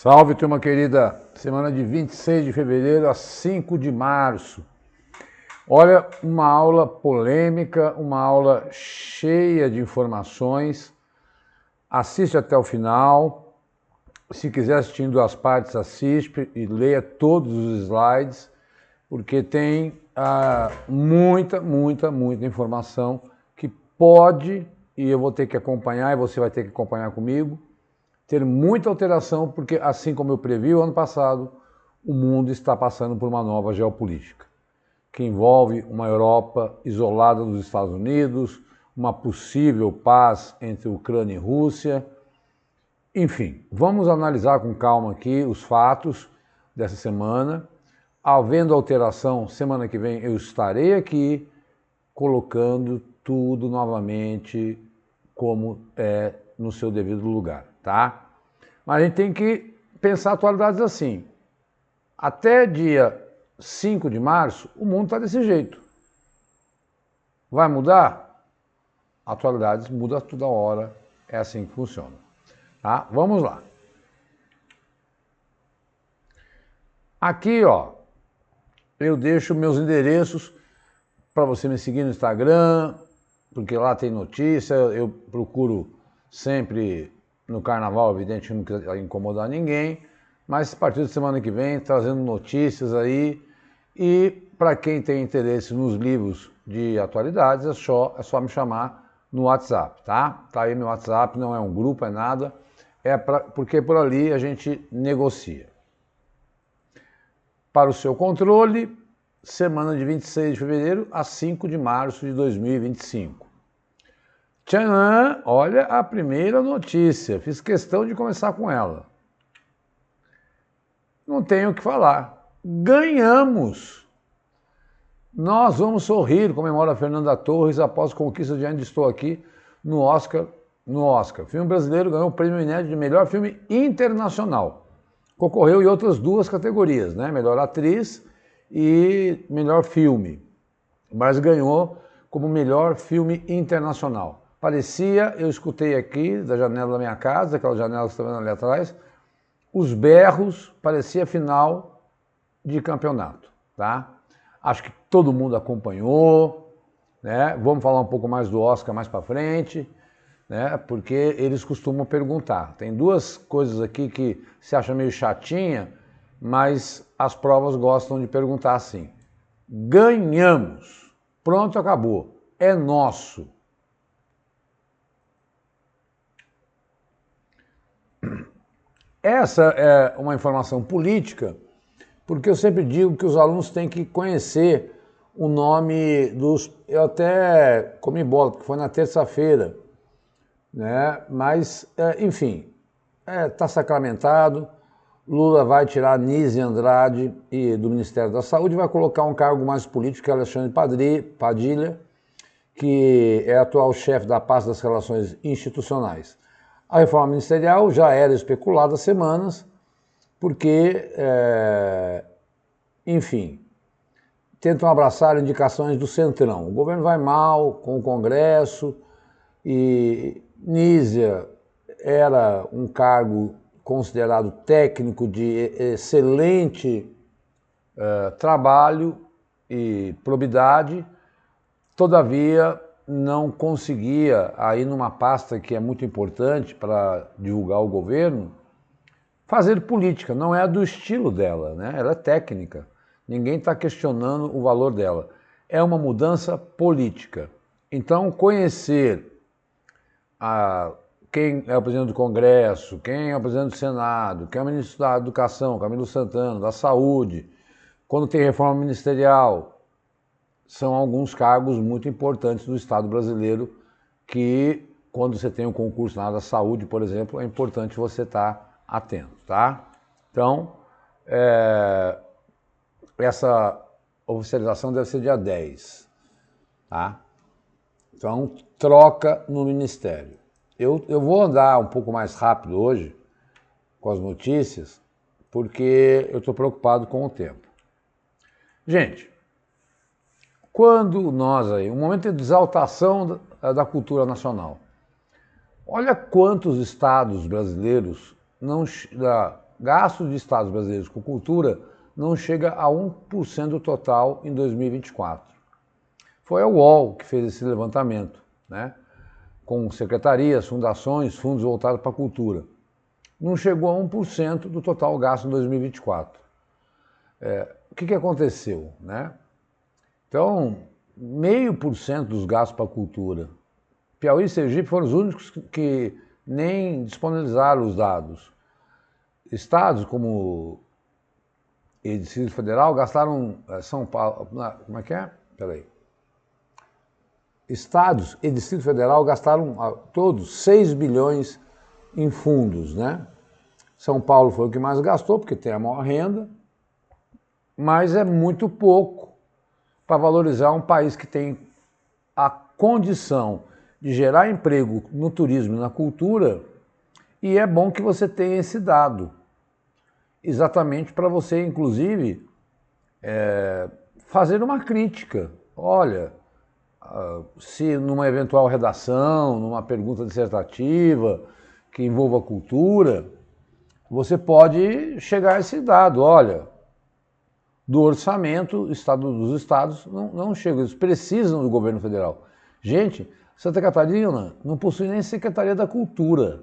Salve, turma querida! Semana de 26 de fevereiro a 5 de março. Olha, uma aula polêmica, uma aula cheia de informações. Assiste até o final. Se quiser assistir em duas partes, assiste e leia todos os slides, porque tem muita informação que pode, e eu vou ter que acompanhar, e você vai ter que acompanhar comigo, ter muita alteração, porque assim como eu previ o ano passado, o mundo está passando por uma nova geopolítica, que envolve uma Europa isolada dos Estados Unidos, uma possível paz entre Ucrânia e Rússia. Enfim, vamos analisar com calma aqui os fatos dessa semana. Havendo alteração, semana que vem eu estarei aqui colocando tudo novamente como é no seu devido lugar, tá? Mas a gente tem que pensar atualidades assim. Até dia 5 de março, o mundo está desse jeito. Vai mudar? Atualidades muda toda hora, é assim que funciona. Tá? Vamos lá. Aqui, ó, eu deixo meus endereços para você me seguir no Instagram, porque lá tem notícia, eu procuro sempre no carnaval, evidente, não quero incomodar ninguém, mas a partir da semana que vem, trazendo notícias aí, e para quem tem interesse nos livros de atualidades, é só me chamar no WhatsApp, tá? Tá aí meu WhatsApp, não é um grupo, é nada, porque por ali a gente negocia. Para o seu controle, semana de 26 de fevereiro a 5 de março de 2025. Tchanã! Olha a primeira notícia, fiz questão de começar com ela. Não tenho o que falar. Ganhamos! Nós vamos sorrir, comemora Fernanda Torres após conquista de Ainda Estou Aqui no Oscar. Filme brasileiro ganhou o prêmio inédito de melhor filme internacional. Concorreu em outras duas categorias, né? Melhor atriz e melhor filme. Mas ganhou como melhor filme internacional. Parecia, eu escutei aqui da janela da minha casa, aquela janela que você está vendo ali atrás, os berros, parecia final de campeonato, tá? Acho que todo mundo acompanhou, né? Vamos falar um pouco mais do Oscar mais para frente, né? Porque eles costumam perguntar. Tem duas coisas aqui que se acha meio chatinha, mas as provas gostam de perguntar assim. Ganhamos. Pronto, acabou. É nosso. Essa é uma informação política, porque eu sempre digo que os alunos têm que conhecer o nome dos... Eu até comi bola, porque foi na terça-feira, né? Mas, enfim, está sacramentado. Lula vai tirar Nise Andrade do Ministério da Saúde e vai colocar um cargo mais político, que é Alexandre Padilha, que é atual chefe da pasta das relações institucionais. A reforma ministerial já era especulada há semanas, porque, enfim, tentam abraçar indicações do Centrão. O governo vai mal com o Congresso e Nízia era um cargo considerado técnico de excelente trabalho e probidade, todavia não conseguia, aí numa pasta que é muito importante para divulgar o governo, fazer política. Não é do estilo dela, né? Ela é técnica. Ninguém está questionando o valor dela. É uma mudança política. Então, conhecer quem é o presidente do Congresso, quem é o presidente do Senado, quem é o ministro da Educação, Camilo Santana, da Saúde, quando tem reforma ministerial, são alguns cargos muito importantes do Estado brasileiro que, quando você tem um concurso na área da saúde, por exemplo, é importante você estar atento, tá? Então, essa oficialização deve ser dia 10, tá? Então, troca no Ministério. Eu vou andar um pouco mais rápido hoje com as notícias, porque eu estou preocupado com o tempo. Gente, quando nós aí, um momento de exaltação da cultura nacional, olha quantos estados brasileiros gasto de estados brasileiros com cultura não chega a 1% do total em 2024. Foi a UOL que fez esse levantamento, né? Com secretarias, fundações, fundos voltados para a cultura. Não chegou a 1% do total gasto em 2024. O que aconteceu, né? Então, 0,5% dos gastos para a cultura. Piauí e Sergipe foram os únicos que nem disponibilizaram os dados. Estados como e Distrito Federal gastaram, São Paulo, como é que é? Peraí. Estados e Distrito Federal gastaram todos 6 bilhões em fundos, né? São Paulo foi o que mais gastou, porque tem a maior renda, mas é muito pouco para valorizar um país que tem a condição de gerar emprego no turismo e na cultura, e é bom que você tenha esse dado, exatamente para você, inclusive, fazer uma crítica. Olha, se numa eventual redação, numa pergunta dissertativa que envolva cultura, você pode chegar a esse dado. Olha, do orçamento dos estados não chega, eles precisam do governo federal. Gente, Santa Catarina não possui nem Secretaria da Cultura.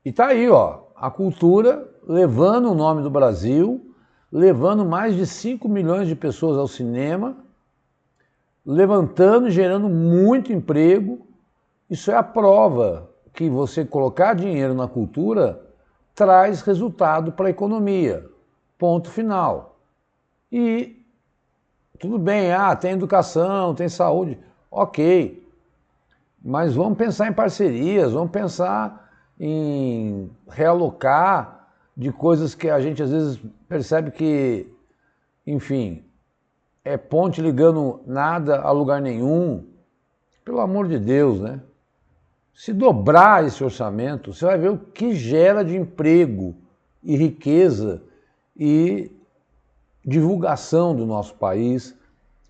E tá aí, ó, a cultura levando o nome do Brasil, levando mais de 5 milhões de pessoas ao cinema, levantando e gerando muito emprego. Isso é a prova que você colocar dinheiro na cultura traz resultado para a economia. Ponto final. E tudo bem, tem educação, tem saúde, ok. Mas vamos pensar em parcerias, vamos pensar em realocar de coisas que a gente às vezes percebe que, enfim, é ponte ligando nada a lugar nenhum. Pelo amor de Deus, né? Se dobrar esse orçamento, você vai ver o que gera de emprego e riqueza e divulgação do nosso país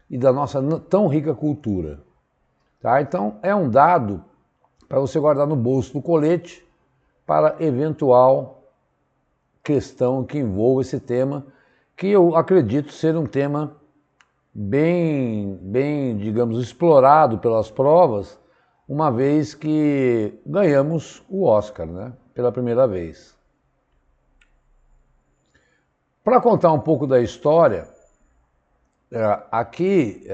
e da nossa tão rica cultura. Tá? Então, é um dado para você guardar no bolso do colete para eventual questão que envolva esse tema, que eu acredito ser um tema bem, digamos, explorado pelas provas, uma vez que ganhamos o Oscar, né? Pela primeira vez. Para contar um pouco da história, aqui,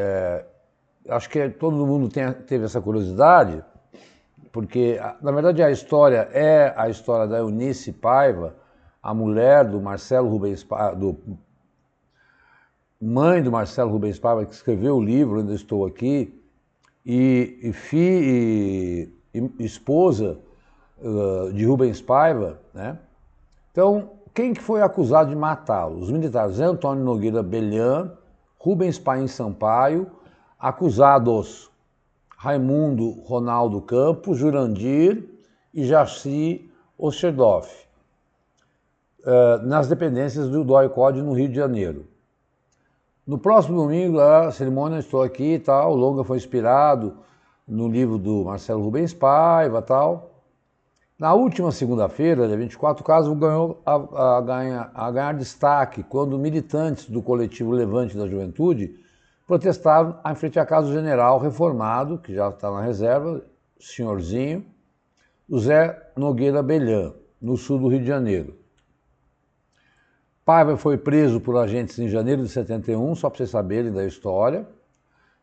acho que todo mundo teve essa curiosidade, porque, na verdade, a história é a história da Eunice Paiva, a mulher do Marcelo Rubens Paiva, mãe do Marcelo Rubens Paiva, que escreveu o livro Ainda Estou Aqui, e esposa de Rubens Paiva, né? Então, quem que foi acusado de matá-lo? Os militares Zé Antônio Nogueira Belhan, Rubens Paim Sampaio, acusados Raimundo Ronaldo Campos, Jurandir e Jaci Osterdoff, nas dependências do DOI-CODE no Rio de Janeiro. No próximo domingo, a cerimônia Estou Aqui e tal, o longa foi inspirado no livro do Marcelo Rubens Paiva e tal. Na última segunda-feira, dia 24, o caso ganhou a ganhar destaque quando militantes do coletivo Levante da Juventude protestaram em frente à Casa do General reformado, que já está na reserva, senhorzinho, o Zé Nogueira Belhan, no sul do Rio de Janeiro. Paiva foi preso por agentes em janeiro de 71, só para vocês saberem da história,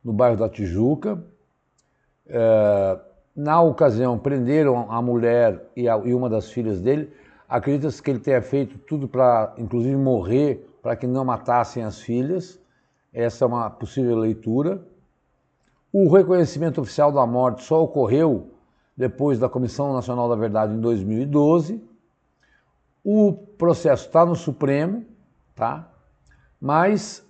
no bairro da Tijuca. Na ocasião, prenderam a mulher e uma das filhas dele. Acredita-se que ele tenha feito tudo para, inclusive, morrer, para que não matassem as filhas. Essa é uma possível leitura. O reconhecimento oficial da morte só ocorreu depois da Comissão Nacional da Verdade em 2012. O processo está no Supremo, tá? Mas,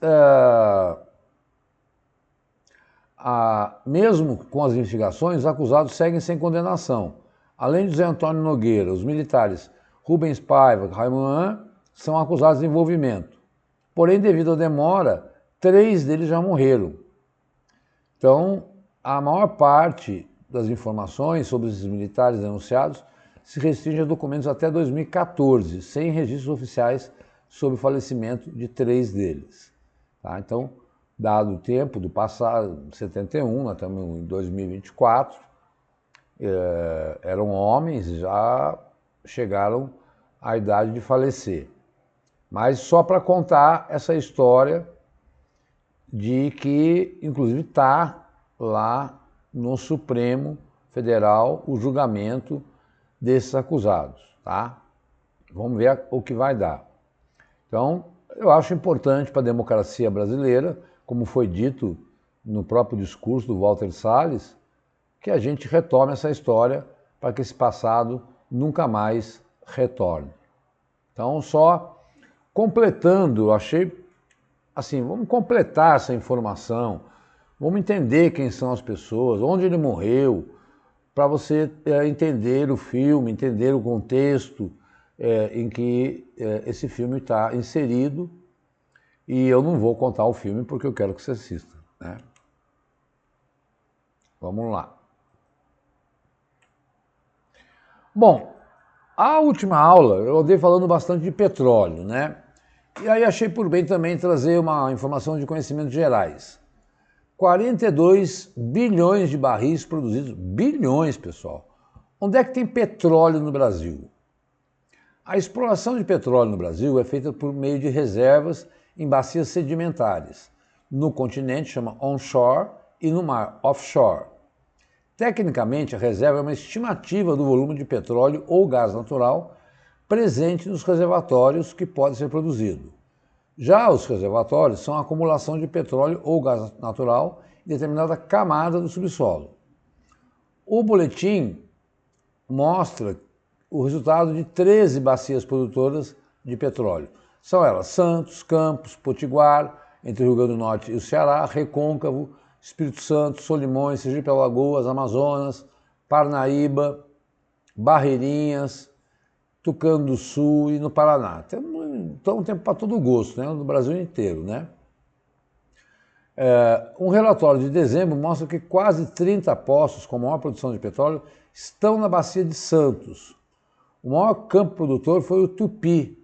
mesmo com as investigações, os acusados seguem sem condenação. Além de Zé Antônio Nogueira, os militares Rubens Paiva e Raimundo são acusados de envolvimento. Porém, devido à demora, 3 deles já morreram. Então, a maior parte das informações sobre esses militares denunciados se restringe a documentos até 2014, sem registros oficiais sobre o falecimento de 3 deles. Tá? Então, dado o tempo do passado, 71, nós estamos em 2024, eram homens, já chegaram à idade de falecer. Mas só para contar essa história de que, inclusive, está lá no Supremo Federal o julgamento desses acusados, tá? Vamos ver o que vai dar. Então, eu acho importante para a democracia brasileira, como foi dito no próprio discurso do Walter Salles, que a gente retome essa história para que esse passado nunca mais retorne. Então, só completando, eu achei assim, vamos completar essa informação, vamos entender quem são as pessoas, onde ele morreu, para você entender o filme, entender o contexto em que esse filme está inserido. E eu não vou contar o filme porque eu quero que você assista, né? Vamos lá. Bom, a última aula eu andei falando bastante de petróleo, né? E aí achei por bem também trazer uma informação de conhecimentos gerais. 42 bilhões de barris produzidos, bilhões, pessoal. Onde é que tem petróleo no Brasil? A exploração de petróleo no Brasil é feita por meio de reservas em bacias sedimentares. No continente chama onshore e no mar offshore. Tecnicamente, a reserva é uma estimativa do volume de petróleo ou gás natural presente nos reservatórios que pode ser produzido. Já os reservatórios são a acumulação de petróleo ou gás natural em determinada camada do subsolo. O boletim mostra o resultado de 13 bacias produtoras de petróleo. São elas Santos, Campos, Potiguar, entre o Rio Grande do Norte e o Ceará, Recôncavo, Espírito Santo, Solimões, Sergipe, Alagoas, Amazonas, Parnaíba, Barreirinhas, Tucano do Sul e no Paraná. Então, tempo para todo o gosto, né? No Brasil inteiro, né? Um relatório de dezembro mostra que quase 30 poços com maior produção de petróleo estão na bacia de Santos. O maior campo produtor foi o Tupi,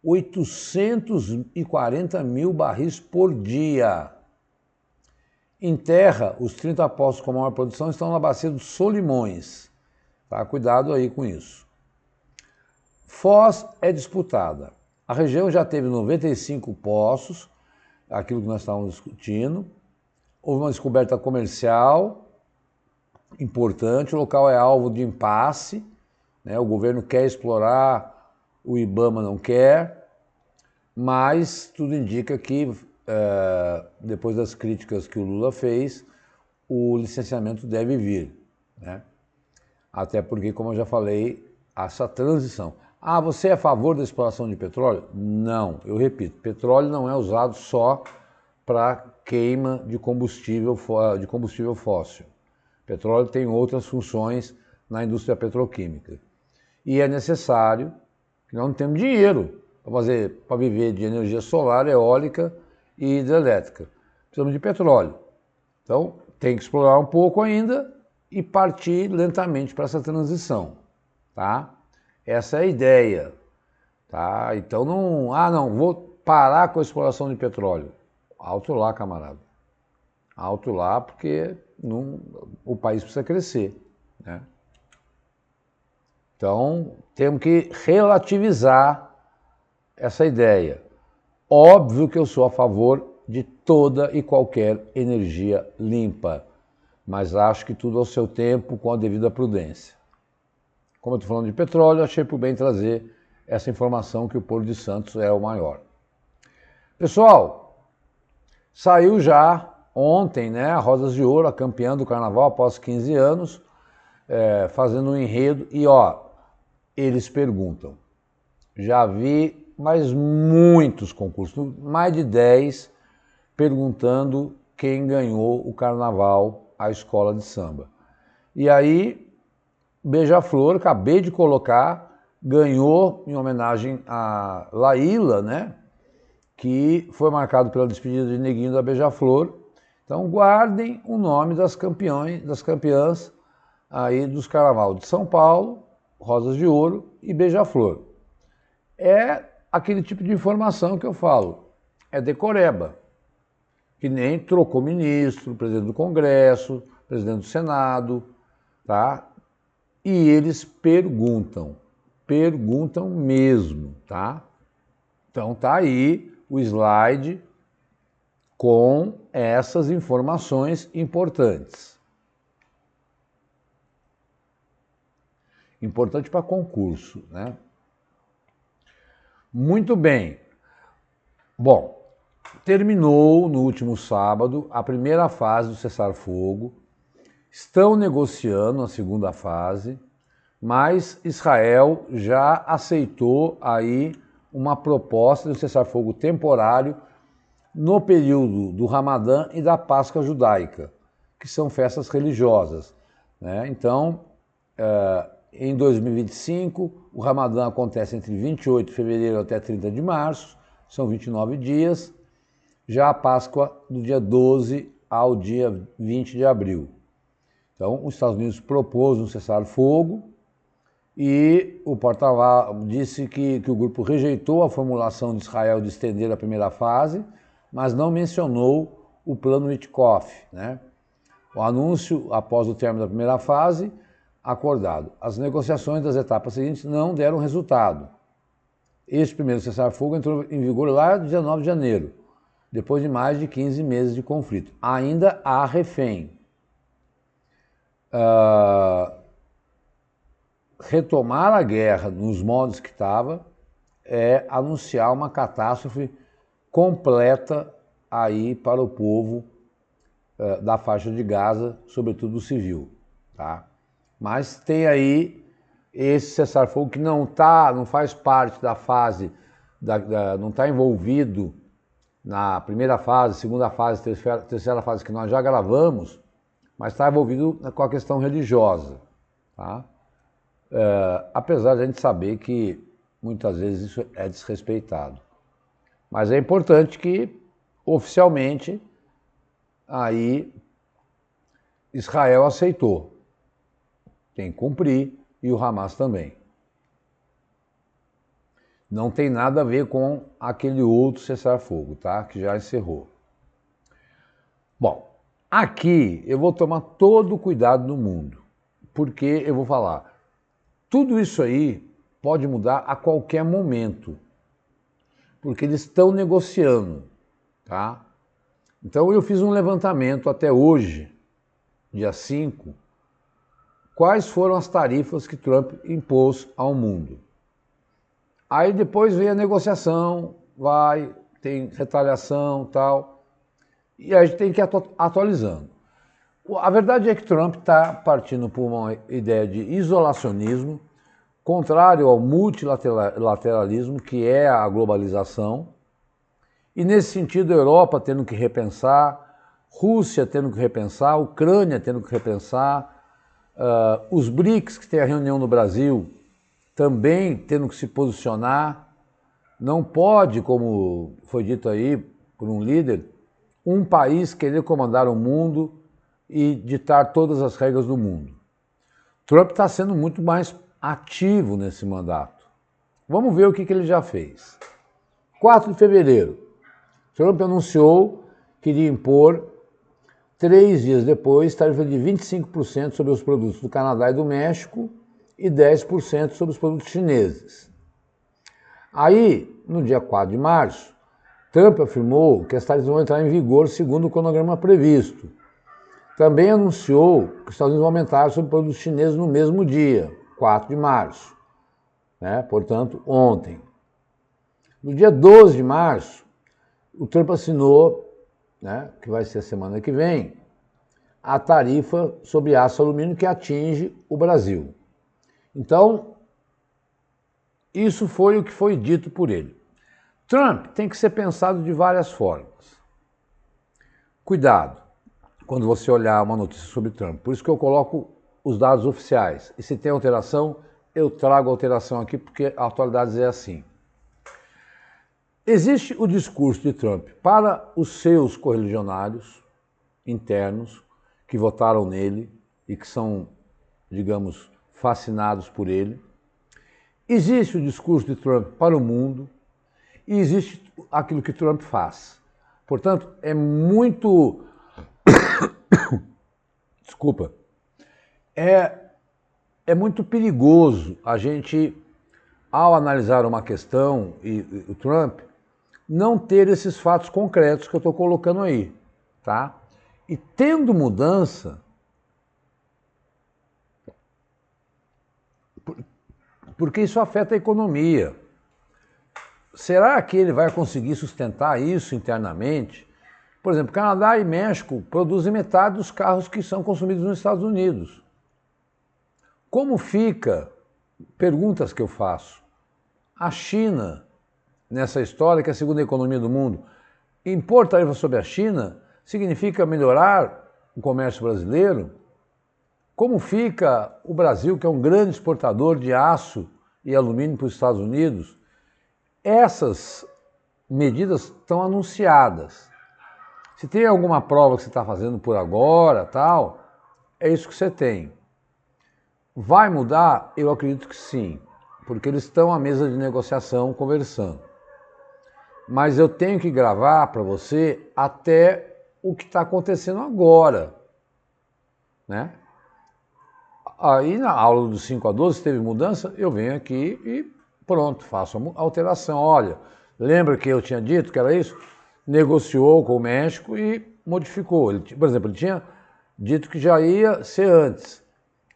840 mil barris por dia. Em terra, os 30 poços com maior produção estão na bacia dos Solimões. Tá? Cuidado aí com isso. Foz é disputada. A região já teve 95 poços, aquilo que nós estávamos discutindo. Houve uma descoberta comercial importante, o local é alvo de impasse, né? O governo quer explorar, o IBAMA não quer, mas tudo indica que, depois das críticas que o Lula fez, o licenciamento deve vir, né? Até porque, como eu já falei, essa transição. Ah, você é a favor da exploração de petróleo? Não, eu repito, petróleo não é usado só para queima de combustível fóssil. Petróleo tem outras funções na indústria petroquímica. E é necessário, que nós não temos dinheiro para viver de energia solar, eólica e hidrelétrica. Precisamos de petróleo. Então, tem que explorar um pouco ainda e partir lentamente para essa transição, tá? Essa é a ideia, tá? Então não vou parar com a exploração de petróleo. Alto lá, camarada. Alto lá, porque o país precisa crescer, né? Então, temos que relativizar essa ideia. Óbvio que eu sou a favor de toda e qualquer energia limpa, mas acho que tudo ao seu tempo, com a devida prudência. Como eu estou falando de petróleo, achei por bem trazer essa informação que o Porto de Santos é o maior. Pessoal, saiu já ontem, né, a Rosas de Ouro, a campeã do Carnaval após 15 anos, fazendo um enredo. E eles perguntam, já vi mais muitos concursos, mais de 10, perguntando quem ganhou o Carnaval, a escola de samba. E aí, Beija-Flor, acabei de colocar, ganhou em homenagem a Laíla, né? Que foi marcado pela despedida de Neguinho da Beija-Flor. Então guardem o nome das campeãs aí dos Carnaval de São Paulo rosas de ouro e beija-flor. É aquele tipo de informação que eu falo, é decoreba, que nem trocou ministro, presidente do Congresso, presidente do Senado, tá? E eles perguntam mesmo, tá? Então tá aí o slide com essas informações importantes. Importante para concurso, né? Muito bem. Bom, terminou no último sábado a primeira fase do cessar-fogo. Estão negociando a segunda fase, mas Israel já aceitou aí uma proposta de cessar-fogo temporário no período do Ramadã e da Páscoa judaica, que são festas religiosas, né? Então, em 2025, o Ramadã acontece entre 28 de fevereiro até 30 de março, são 29 dias, já a Páscoa do dia 12 ao dia 20 de abril. Então, os Estados Unidos propôs um cessar-fogo e o porta-voz disse que o grupo rejeitou a formulação de Israel de estender a primeira fase, mas não mencionou o plano Witkoff, né? O anúncio, após o término da primeira fase, acordado. As negociações das etapas seguintes não deram resultado. Este primeiro cessar-fogo entrou em vigor lá no dia 9 de janeiro, depois de mais de 15 meses de conflito. Ainda há refém. Retomar a guerra nos modos que estava é anunciar uma catástrofe completa aí para o povo da faixa de Gaza, sobretudo o civil, tá? Mas tem aí esse cessar-fogo que não faz parte da fase, não está envolvido na primeira fase, segunda fase, terceira fase que nós já gravamos, mas está envolvido com a questão religiosa, tá? Apesar de a gente saber que muitas vezes isso é desrespeitado. Mas é importante que, oficialmente, aí Israel aceitou. Tem que cumprir e o Hamas também. Não tem nada a ver com aquele outro cessar-fogo, tá? Que já encerrou. Bom, aqui eu vou tomar todo o cuidado do mundo, porque eu vou falar, tudo isso aí pode mudar a qualquer momento, porque eles estão negociando, tá? Então eu fiz um levantamento até hoje, dia 5, quais foram as tarifas que Trump impôs ao mundo. Aí depois vem a negociação, tem retaliação e tal, e a gente tem que ir atualizando. A verdade é que Trump está partindo por uma ideia de isolacionismo, contrário ao multilateralismo, que é a globalização, e nesse sentido a Europa tendo que repensar, Rússia tendo que repensar, Ucrânia tendo que repensar, os BRICS, que tem a reunião no Brasil, também tendo que se posicionar. Não pode, como foi dito aí por um líder, um país querer comandar o mundo e ditar todas as regras do mundo. Trump está sendo muito mais ativo nesse mandato. Vamos ver o que ele já fez. 4 de fevereiro, Trump anunciou que iria impor, 3 dias depois, tarifa de 25% sobre os produtos do Canadá e do México e 10% sobre os produtos chineses. Aí, no dia 4 de março, Trump afirmou que as tarifas vão entrar em vigor segundo o cronograma previsto. Também anunciou que os Estados Unidos vão aumentar sobre produtos chineses no mesmo dia, 4 de março, né? Portanto, ontem. No dia 12 de março, o Trump assinou, né, que vai ser a semana que vem, a tarifa sobre aço e alumínio que atinge o Brasil. Então, isso foi o que foi dito por ele. Trump tem que ser pensado de várias formas. Cuidado quando você olhar uma notícia sobre Trump. Por isso que eu coloco os dados oficiais. E se tem alteração, eu trago a alteração aqui, porque a atualidade é assim. Existe o discurso de Trump para os seus correligionários internos que votaram nele e que são, digamos, fascinados por ele. Existe o discurso de Trump para o mundo e existe aquilo que Trump faz. Portanto, é muito... Desculpa. É muito perigoso a gente, ao analisar uma questão e o Trump, não ter esses fatos concretos que eu estou colocando aí, tá? E tendo mudança, porque isso afeta a economia. Será que ele vai conseguir sustentar isso internamente? Por exemplo, Canadá e México produzem metade dos carros que são consumidos nos Estados Unidos. Como fica? Perguntas que eu faço. A China, nessa história, que é a segunda economia do mundo, impor tarifa sobre a China significa melhorar o comércio brasileiro? Como fica o Brasil, que é um grande exportador de aço e alumínio para os Estados Unidos? Essas medidas estão anunciadas. Se tem alguma prova que você está fazendo por agora, tal, é isso que você tem. Vai mudar? Eu acredito que sim, porque eles estão à mesa de negociação conversando. Mas eu tenho que gravar para você até o que está acontecendo agora, né? Aí na aula dos 5 a 12 teve mudança, eu venho aqui e pronto, faço a alteração. Olha, lembra que eu tinha dito que era isso? Negociou com o México e modificou. Ele, por exemplo, ele tinha dito que já ia ser antes.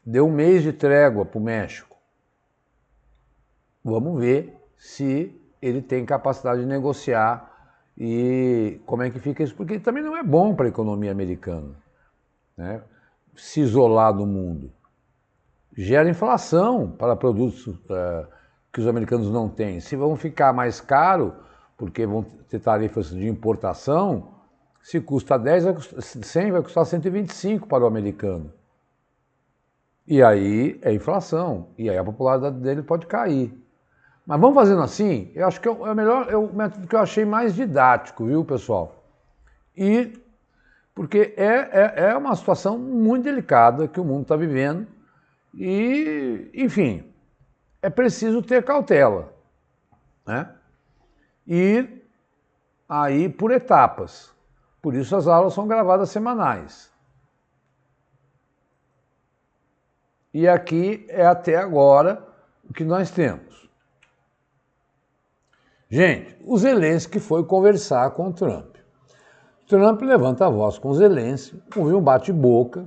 Deu um mês de trégua para o México. Vamos ver se ele tem capacidade de negociar e como é que fica isso. Porque também não é bom para a economia americana, né? Se isolar do mundo. Gera inflação para produtos que os americanos não têm. Se vão ficar mais caro, porque vão ter tarifas de importação, se custa 10, 100 vai custar 125 para o americano. E aí é inflação, e aí a popularidade dele pode cair. Mas vamos fazendo assim, eu acho que é o melhor, é o método que eu achei mais didático, viu, pessoal? E porque é uma situação muito delicada que o mundo está vivendo e, enfim, é preciso ter cautela, né? E aí por etapas. Por isso as aulas são gravadas semanais. E aqui é até agora o que nós temos. Gente, o Zelensky foi conversar com o Trump. Trump levanta a voz com o Zelensky, ouviu um bate-boca,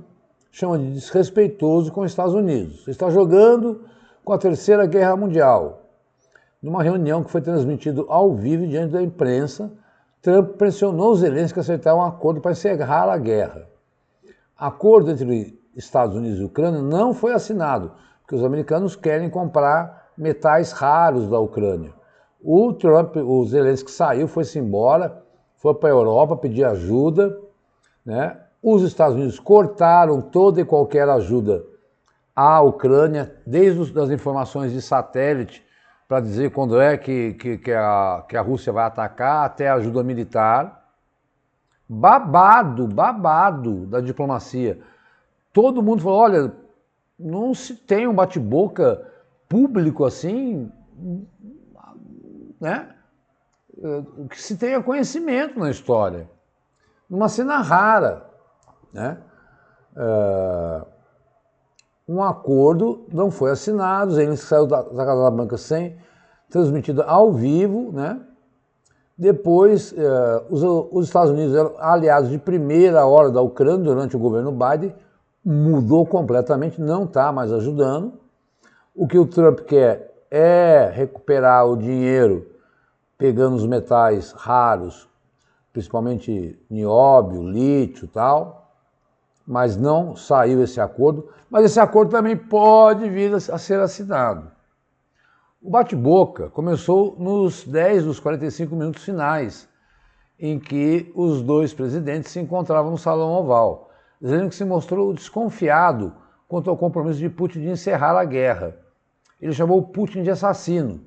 chama de desrespeitoso com os Estados Unidos. Está jogando com a Terceira Guerra Mundial. Numa reunião que foi transmitida ao vivo diante da imprensa, Trump pressionou Zelensky a aceitar um acordo para encerrar a guerra. Acordo entre Estados Unidos e Ucrânia não foi assinado, porque os americanos querem comprar metais raros da Ucrânia. O Zelensky saiu, foi-se embora, foi para a Europa pedir ajuda, né? Os Estados Unidos cortaram toda e qualquer ajuda à Ucrânia, desde as informações de satélite, para dizer quando é que a Rússia vai atacar, até a ajuda militar. Babado da diplomacia. Todo mundo falou, olha, não se tem um bate-boca público assim, né? O que se tem é conhecimento na história. Numa cena rara, né? Um acordo não foi assinado, ele saiu da Casa Branca sem transmitido ao vivo, né? Depois, os Estados Unidos eram aliados de primeira hora da Ucrânia durante o governo Biden, mudou completamente, não está mais ajudando. O que o Trump quer é recuperar o dinheiro pegando os metais raros, principalmente nióbio, lítio e tal, mas não saiu esse acordo. Mas esse acordo também pode vir a ser assinado. O bate-boca começou nos 10 dos 45 minutos finais, em que os dois presidentes se encontravam no Salão Oval. Zelensky se mostrou desconfiado quanto ao compromisso de Putin de encerrar a guerra. Ele chamou Putin de assassino.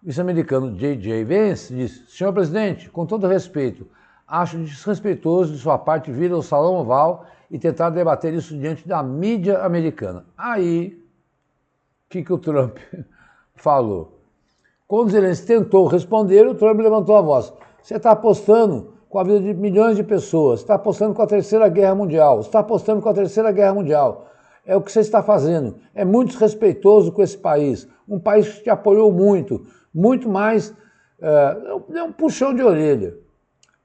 O vice-americano J.J. Vance disse, senhor presidente, com todo respeito, acho desrespeitoso de sua parte vir ao Salão Oval e tentar debater isso diante da mídia americana. Aí, o que o Trump falou. Quando Zelensky tentou responder, o Trump levantou a voz. Você está apostando com a vida de milhões de pessoas, está apostando com a Terceira Guerra Mundial, está apostando com a Terceira Guerra Mundial. É o que você está fazendo. É muito desrespeitoso com esse país. Um país que te apoiou muito, muito mais, é um puxão de orelha.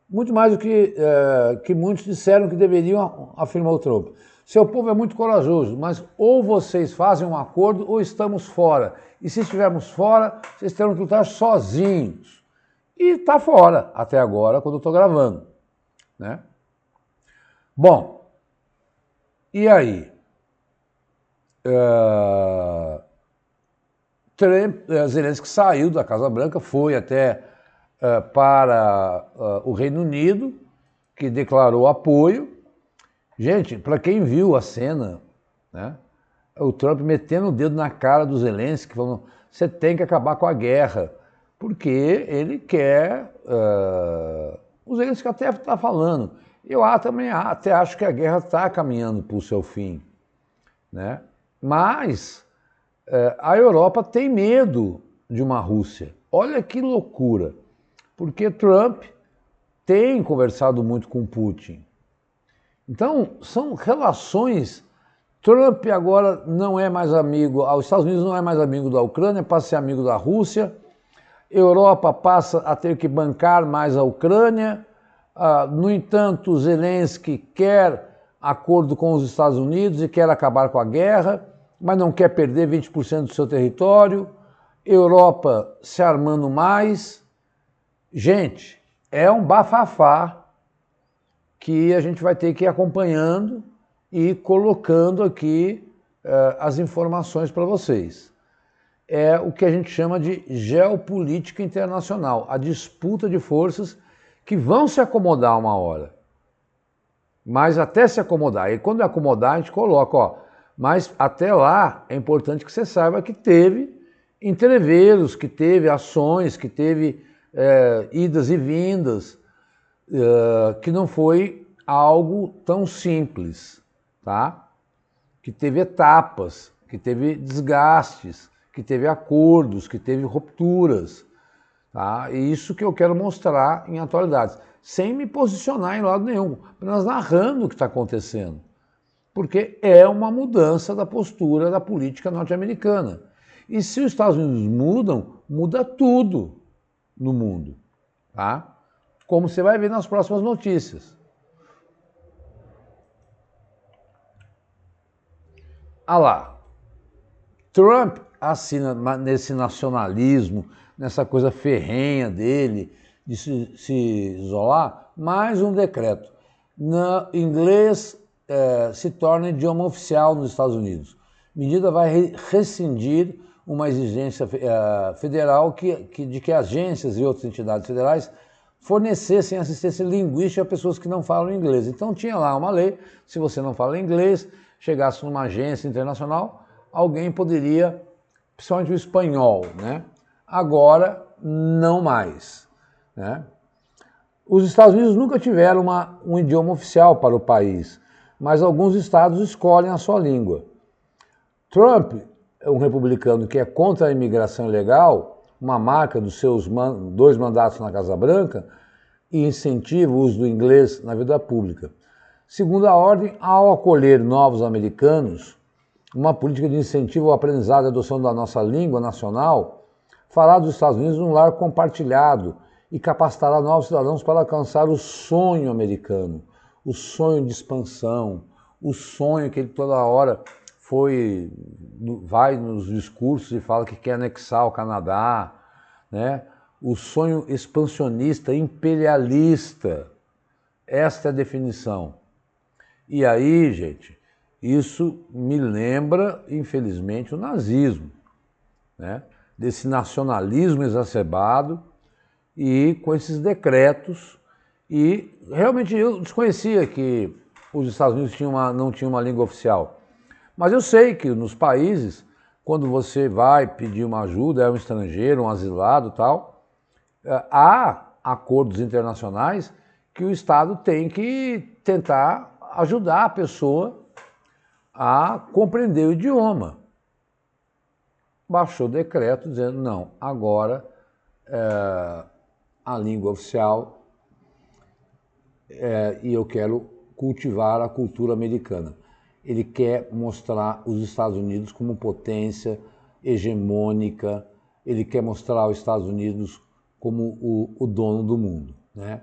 Muito mais do que muitos disseram que deveriam, afirmou o Trump. Seu povo é muito corajoso, mas ou vocês fazem um acordo ou estamos fora. E se estivermos fora, vocês terão que lutar sozinhos. E está fora, até agora, quando eu estou gravando. Né? Bom, e aí? Zelensky saiu da Casa Branca, foi até para o Reino Unido, que declarou apoio. Gente, para quem viu a cena, né, o Trump metendo o dedo na cara do Zelensky, falando, você tem que acabar com a guerra, porque ele quer... o Zelensky até está falando, eu também até acho que a guerra está caminhando para o seu fim, né? Mas a Europa tem medo de uma Rússia. Olha que loucura, porque Trump tem conversado muito com Putin. Então, são relações. Trump agora não é mais amigo, os Estados Unidos não é mais amigo da Ucrânia, passa a ser amigo da Rússia. Europa passa a ter que bancar mais a Ucrânia. No entanto, Zelensky quer acordo com os Estados Unidos e quer acabar com a guerra, mas não quer perder 20% do seu território. Europa se armando mais. Gente, é um bafafá que a gente vai ter que ir acompanhando e colocando aqui as informações para vocês. É o que a gente chama de geopolítica internacional, a disputa de forças que vão se acomodar uma hora. Mas até se acomodar, e quando acomodar a gente coloca, mas até lá é importante que você saiba que teve entreveros, que teve ações, que teve idas e vindas, que não foi algo tão simples, tá? Que teve etapas, que teve desgastes, que teve acordos, que teve rupturas, tá? E isso que eu quero mostrar em atualidades, sem me posicionar em lado nenhum, apenas narrando o que está acontecendo, porque é uma mudança da postura da política norte-americana. E se os Estados Unidos mudam, muda tudo no mundo, tá? Como você vai ver nas próximas notícias. Lá, Trump assina nesse nacionalismo, nessa coisa ferrenha dele, de se isolar, mais um decreto. Inglês se torna idioma oficial nos Estados Unidos. Medida vai rescindir uma exigência federal de que agências e outras entidades federais fornecessem assistência linguística a pessoas que não falam inglês. Então tinha lá uma lei, se você não fala inglês, chegasse numa agência internacional, alguém poderia, principalmente o espanhol, né? Agora, não mais, né? Os Estados Unidos nunca tiveram um idioma oficial para o país, mas alguns estados escolhem a sua língua. Trump é um republicano que é contra a imigração ilegal, uma marca dos seus 2 mandatos na Casa Branca, e incentiva o uso do inglês na vida pública. Segundo a ordem, ao acolher novos americanos, uma política de incentivo ao aprendizado e adoção da nossa língua nacional fará dos Estados Unidos um lar compartilhado e capacitará novos cidadãos para alcançar o sonho americano, o sonho de expansão, o sonho que ele toda hora vai nos discursos e fala que quer anexar o Canadá, né? O sonho expansionista, imperialista. Esta é a definição. E aí, gente, isso me lembra, infelizmente, o nazismo, né? Desse nacionalismo exacerbado e com esses decretos. E realmente eu desconhecia que os Estados Unidos não tinham uma língua oficial. Mas eu sei que nos países, quando você vai pedir uma ajuda, é um estrangeiro, um asilado e tal, há acordos internacionais que o Estado tem que tentar ajudar a pessoa a compreender o idioma. baixou decreto dizendo, não, agora a língua oficial e eu quero cultivar a cultura americana. Ele quer mostrar os Estados Unidos como potência hegemônica, ele quer mostrar os Estados Unidos como o dono do mundo, né?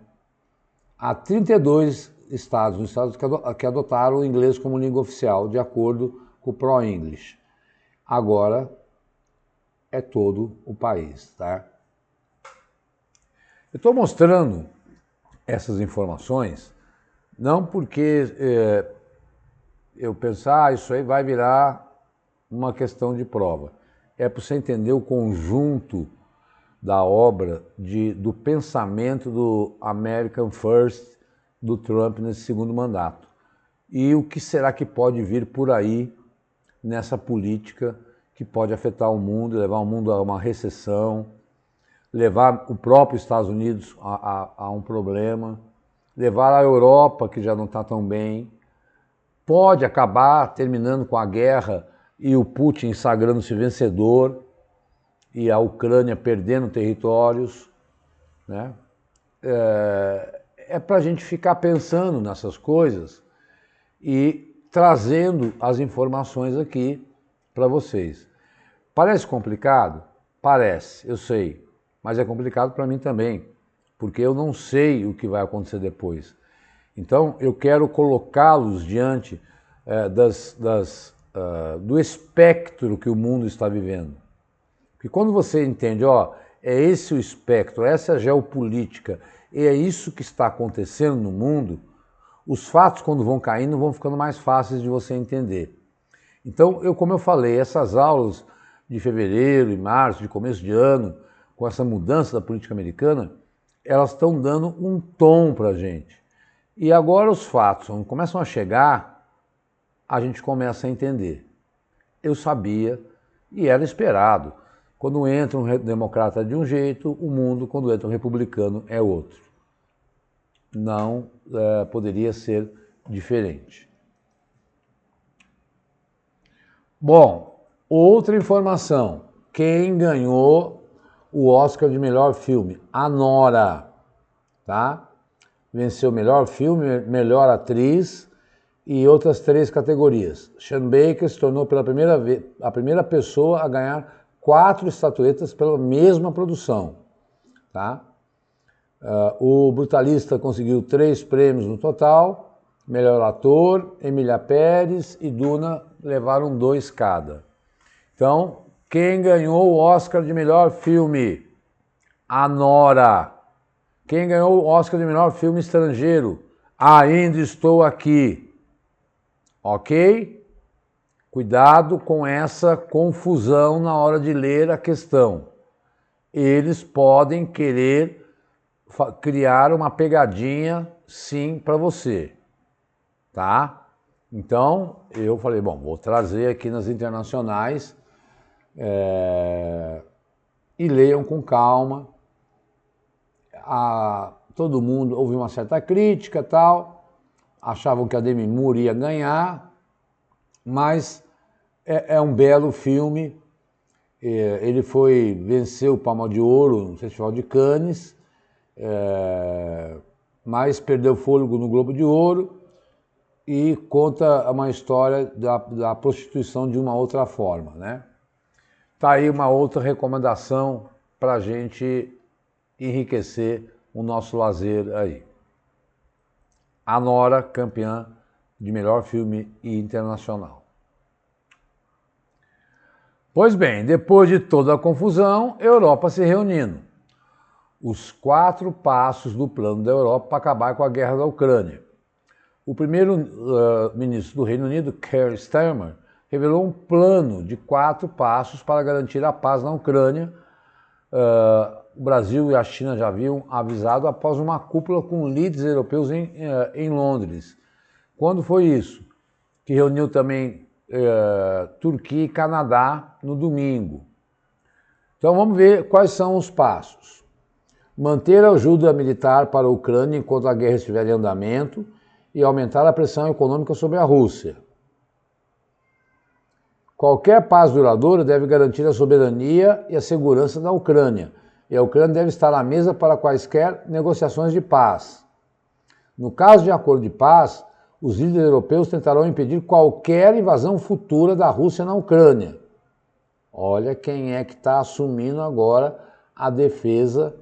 Há 32 estados nos Estados Unidos que adotaram o inglês como língua oficial, de acordo com o Pro-English. Agora é todo o país, tá? Eu estou mostrando essas informações não porque eu pensar, isso aí vai virar uma questão de prova. É para você entender o conjunto da obra do pensamento do American First do Trump nesse segundo mandato. E o que será que pode vir por aí nessa política que pode afetar o mundo, levar o mundo a uma recessão, levar o próprio Estados Unidos a um problema, levar a Europa, que já não está tão bem, pode acabar terminando com a guerra e o Putin sagrando-se vencedor e a Ucrânia perdendo territórios, né? É para a gente ficar pensando nessas coisas e trazendo as informações aqui para vocês. Parece complicado? Parece, eu sei, mas é complicado para mim também, porque eu não sei o que vai acontecer depois. Então, eu quero colocá-los diante do espectro que o mundo está vivendo. Porque quando você entende, ó, é esse o espectro, essa é a geopolítica, e é isso que está acontecendo no mundo, os fatos, quando vão caindo, vão ficando mais fáceis de você entender. Então, como eu falei, essas aulas de fevereiro e março, de começo de ano, com essa mudança da política americana, elas estão dando um tom para a gente. E agora os fatos, quando começam a chegar, a gente começa a entender. Eu sabia e era esperado. Quando entra um democrata de um jeito, o mundo, quando entra um republicano, é outro. Não poderia ser diferente. Bom, outra informação. Quem ganhou o Oscar de melhor filme? A Nora, tá? Venceu melhor filme, melhor atriz e outras 3 categorias. Sean Baker se tornou pela primeira vez a primeira pessoa a ganhar 4 estatuetas pela mesma produção, tá? O Brutalista conseguiu 3 prêmios no total, melhor ator, Emília Pérez e Duna levaram 2 cada. Então, quem ganhou o Oscar de melhor filme? A Nora. Quem ganhou o Oscar de melhor filme estrangeiro? Ainda Estou Aqui. Ok? Cuidado com essa confusão na hora de ler a questão. Eles podem querer criar uma pegadinha, sim, para você. Tá? Então, eu falei, bom, vou trazer aqui nas internacionais e leiam com calma. Todo mundo, houve uma certa crítica e tal, achavam que a Demi Moore ia ganhar, mas é um belo filme. Ele venceu o Palma de Ouro no Festival de Cannes, mas perdeu fôlego no Globo de Ouro e conta uma história da prostituição de uma outra forma, né? Tá aí uma outra recomendação para a gente enriquecer o nosso lazer aí. A Nora, campeã de melhor filme internacional. Pois bem, depois de toda a confusão, a Europa se reunindo. Os 4 passos do plano da Europa para acabar com a guerra da Ucrânia. O primeiro-ministro do Reino Unido, Keir Starmer, revelou um plano de 4 passos para garantir a paz na Ucrânia. O Brasil e a China já haviam avisado após uma cúpula com líderes europeus em Londres. Quando foi isso? Que reuniu também Turquia e Canadá no domingo. Então vamos ver quais são os passos. Manter a ajuda militar para a Ucrânia enquanto a guerra estiver em andamento e aumentar a pressão econômica sobre a Rússia. Qualquer paz duradoura deve garantir a soberania e a segurança da Ucrânia, e a Ucrânia deve estar à mesa para quaisquer negociações de paz. No caso de acordo de paz, os líderes europeus tentarão impedir qualquer invasão futura da Rússia na Ucrânia. Olha quem é que está assumindo agora a defesa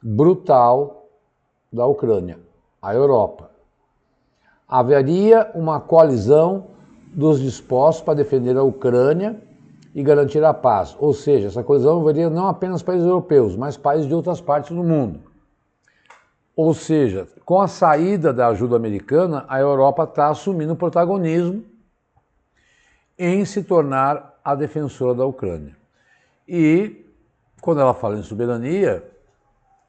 brutal da Ucrânia, a Europa. Haveria uma coalizão dos dispostos para defender a Ucrânia e garantir a paz. Ou seja, essa coalizão envolveria não apenas países europeus, mas países de outras partes do mundo. Ou seja, com a saída da ajuda americana, a Europa está assumindo o protagonismo em se tornar a defensora da Ucrânia. E, quando ela fala em soberania,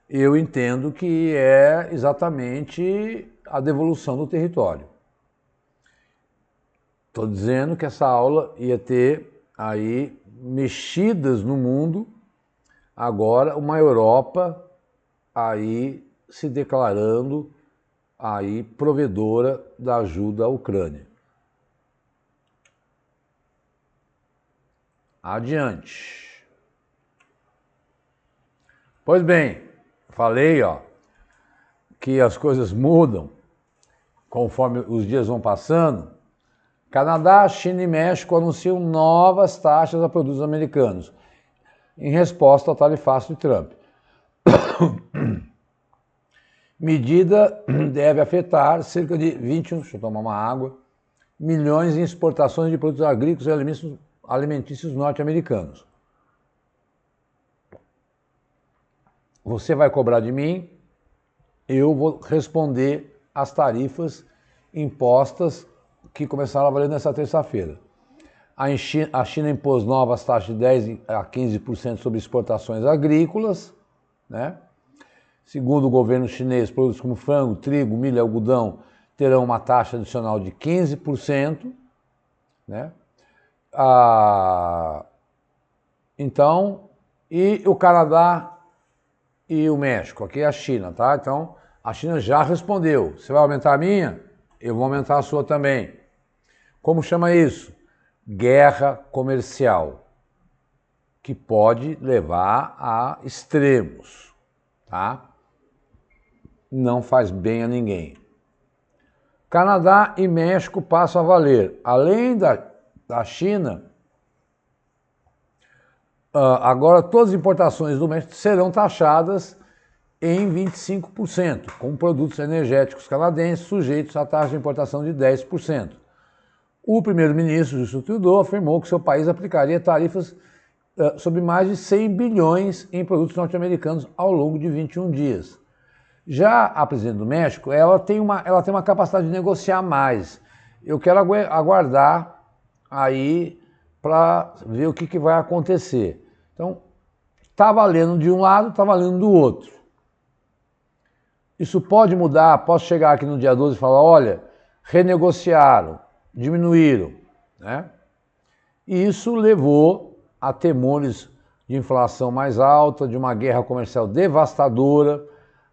eu entendo que é exatamente a devolução do território. Estou dizendo que essa aula ia ter aí mexidas no mundo, agora uma Europa aí se declarando aí provedora da ajuda à Ucrânia. Adiante. Pois bem, falei, que as coisas mudam conforme os dias vão passando. Canadá, China e México anunciam novas taxas a produtos americanos, em resposta ao tarifácio de Trump. Medida deve afetar cerca de 21, deixa eu tomar uma água, milhões em exportações de produtos agrícolas e alimentícios norte-americanos. Você vai cobrar de mim, eu vou responder às tarifas impostas que começaram a valer nessa terça-feira. A China impôs novas taxas de 10% a 15% sobre exportações agrícolas, né? Segundo o governo chinês, produtos como frango, trigo, milho e algodão terão uma taxa adicional de 15%, né? Então, e o Canadá e o México, aqui é a China, tá? Então, a China já respondeu, você vai aumentar a minha? Eu vou aumentar a sua também. Como chama isso? Guerra comercial, que pode levar a extremos, tá? Não faz bem a ninguém. Canadá e México passam a valer. Além da China, agora todas as importações do México serão taxadas em 25%, com produtos energéticos canadenses sujeitos à taxa de importação de 10%. O primeiro-ministro Justin Trudeau afirmou que seu país aplicaria tarifas sobre mais de 100 bilhões em produtos norte-americanos ao longo de 21 dias. Já a presidente do México, ela tem uma capacidade de negociar mais. Eu quero aguardar aí para ver o que vai acontecer. Então, está valendo de um lado, está valendo do outro. Isso pode mudar, posso chegar aqui no dia 12 e falar, olha, renegociaram, diminuíram, né? E isso levou a temores de inflação mais alta, de uma guerra comercial devastadora.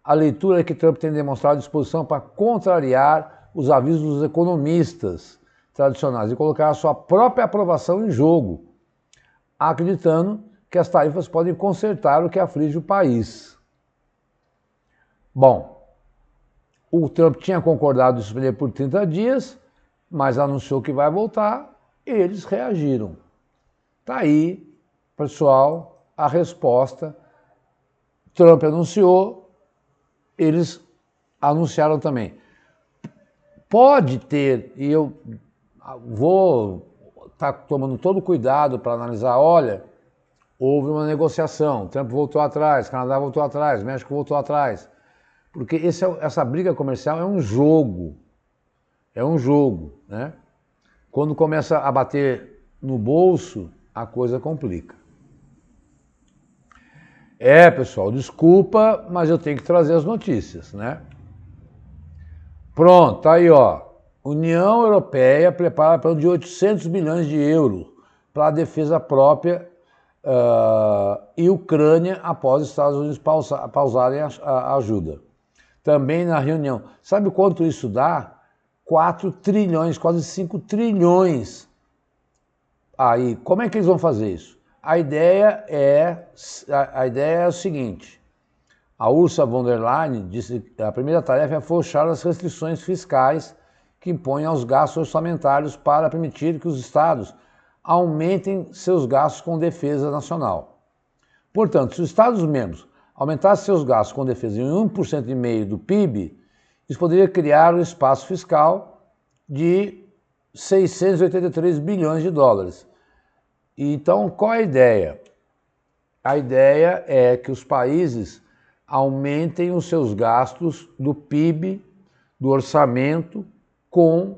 A leitura é que Trump tem demonstrado disposição para contrariar os avisos dos economistas tradicionais e colocar a sua própria aprovação em jogo, acreditando que as tarifas podem consertar o que aflige o país. Bom, o Trump tinha concordado em suspender por 30 dias, mas anunciou que vai voltar e eles reagiram. Está aí, pessoal, a resposta. Trump anunciou, eles anunciaram também. Pode ter, e eu vou estar tomando todo cuidado para analisar, olha, houve uma negociação, Trump voltou atrás, Canadá voltou atrás, México voltou atrás. Porque essa briga comercial é um jogo. É um jogo, né? Quando começa a bater no bolso, a coisa complica. Pessoal, desculpa, mas eu tenho que trazer as notícias, né? Pronto, tá aí, ó. União Europeia prepara plano de 800 bilhões de euros para a defesa própria e Ucrânia após os Estados Unidos pausarem a ajuda. Também na reunião. Sabe quanto isso dá? 4 trilhões, quase 5 trilhões Aí, como é que eles vão fazer isso? A ideia é o seguinte, a Ursula von der Leyen disse que a primeira tarefa é afrouxar as restrições fiscais que impõem aos gastos orçamentários para permitir que os estados aumentem seus gastos com defesa nacional. Portanto, se os Estados-membros aumentassem seus gastos com defesa em 1,5% do PIB, isso poderia criar um espaço fiscal de 683 bilhões de dólares. Então, qual é a ideia? A ideia é que os países aumentem os seus gastos do PIB, do orçamento, com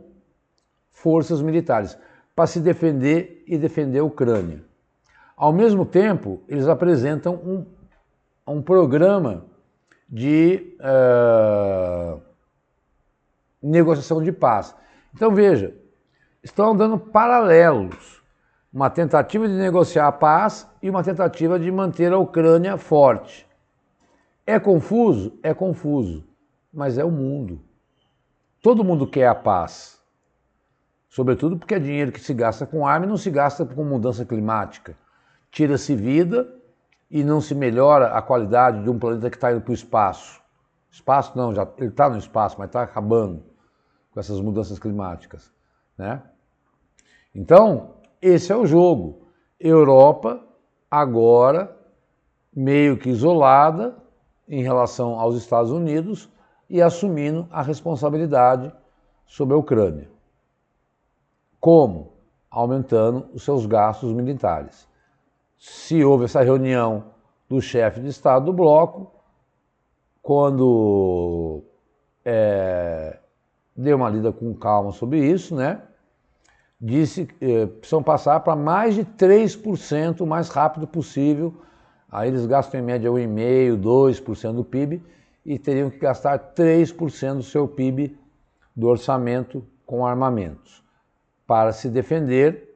forças militares, para se defender e defender a Ucrânia. Ao mesmo tempo, eles apresentam um programa de negociação de paz. Então veja, estão dando paralelos, uma tentativa de negociar a paz e uma tentativa de manter a Ucrânia forte. É confuso? É confuso, mas é o mundo. Todo mundo quer a paz, sobretudo porque é dinheiro que se gasta com arma e não se gasta com mudança climática. Tira-se vida e não se melhora a qualidade de um planeta que está indo para o espaço. Espaço não, já, ele está no espaço, mas está acabando com essas mudanças climáticas, né? Então, esse é o jogo. Europa, agora, meio que isolada em relação aos Estados Unidos e assumindo a responsabilidade sobre a Ucrânia. Como? Aumentando os seus gastos militares. Se houve essa reunião do chefe de Estado do bloco, quando deu uma lida com calma sobre isso, né? Disse que precisam passar para mais de 3% o mais rápido possível. Aí eles gastam em média 1,5%, 2% do PIB e teriam que gastar 3% do seu PIB do orçamento com armamentos. Para se defender,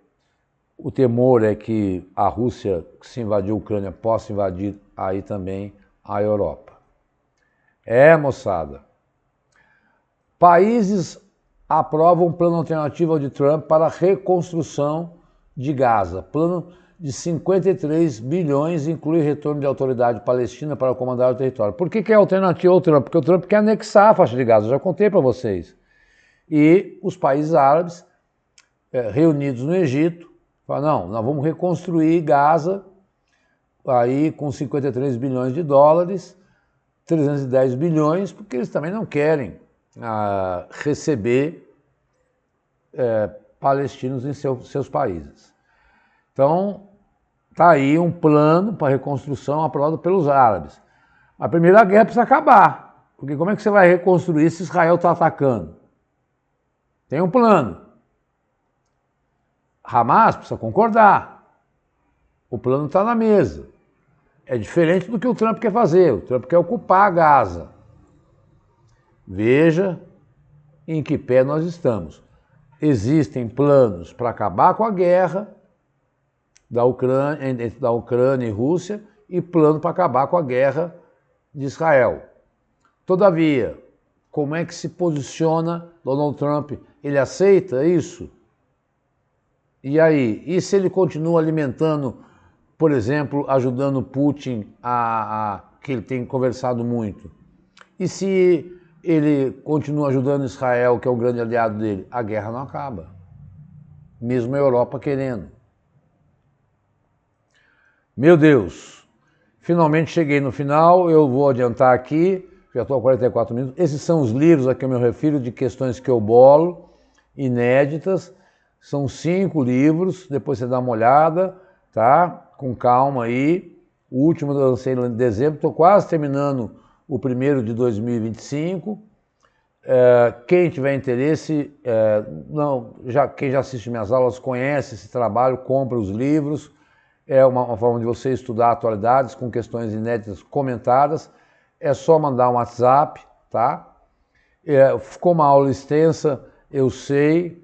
o temor é que a Rússia, que se invadiu a Ucrânia, possa invadir aí também a Europa. Moçada, países aprovam um plano alternativo ao de Trump para a reconstrução de Gaza. Plano de 53 bilhões inclui retorno de autoridade palestina para comandar o território. Por que é alternativo ao Trump? Porque o Trump quer anexar a faixa de Gaza, já contei para vocês. E os países árabes, reunidos no Egito, falam, não, nós vamos reconstruir Gaza aí com 53 bilhões de dólares, 310 bilhões, porque eles também não querem receber palestinos em seus países. Então, está aí um plano para reconstrução aprovado pelos árabes. A Primeira Guerra precisa acabar, porque como é que você vai reconstruir se Israel está atacando? Tem um plano. Hamas precisa concordar. O plano está na mesa. É diferente do que o Trump quer fazer. O Trump quer ocupar Gaza. Veja em que pé nós estamos. Existem planos para acabar com a guerra entre da Ucrânia e Rússia e plano para acabar com a guerra de Israel. Todavia, como é que se posiciona Donald Trump? Ele aceita isso? E aí? E se ele continua alimentando, por exemplo, ajudando Putin que ele tem conversado muito? E se ele continua ajudando Israel, que é o grande aliado dele? A guerra não acaba. Mesmo a Europa querendo. Meu Deus, finalmente cheguei no final, eu vou adiantar aqui, já estou a 44 minutos. Esses são os livros a que eu me refiro, de questões que eu bolo, inéditas. São 5 livros, depois você dá uma olhada, tá? Com calma aí. O último eu lancei em dezembro, estou quase terminando o primeiro de 2025. Quem tiver interesse, quem já assiste minhas aulas conhece esse trabalho, compra os livros. É uma forma de você estudar atualidades com questões inéditas comentadas. É só mandar um WhatsApp, tá? Ficou uma aula extensa, eu sei.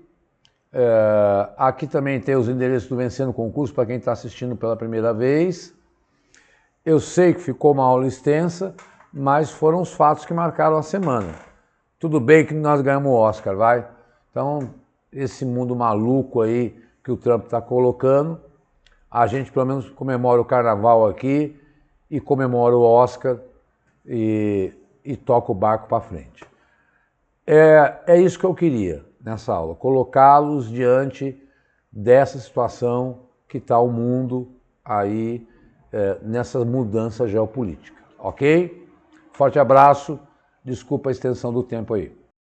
Aqui também tem os endereços do Vencendo o Concurso para quem está assistindo pela primeira vez. Eu sei que ficou uma aula extensa, mas foram os fatos que marcaram a semana. Tudo bem que nós ganhamos o Oscar, vai? Então, esse mundo maluco aí que o Trump está colocando, a gente pelo menos comemora o carnaval aqui e comemora o Oscar e toca o barco para frente. É isso que eu queria nessa aula, colocá-los diante dessa situação que está o mundo aí nessa mudança geopolítica, ok? Forte abraço, desculpa a extensão do tempo aí.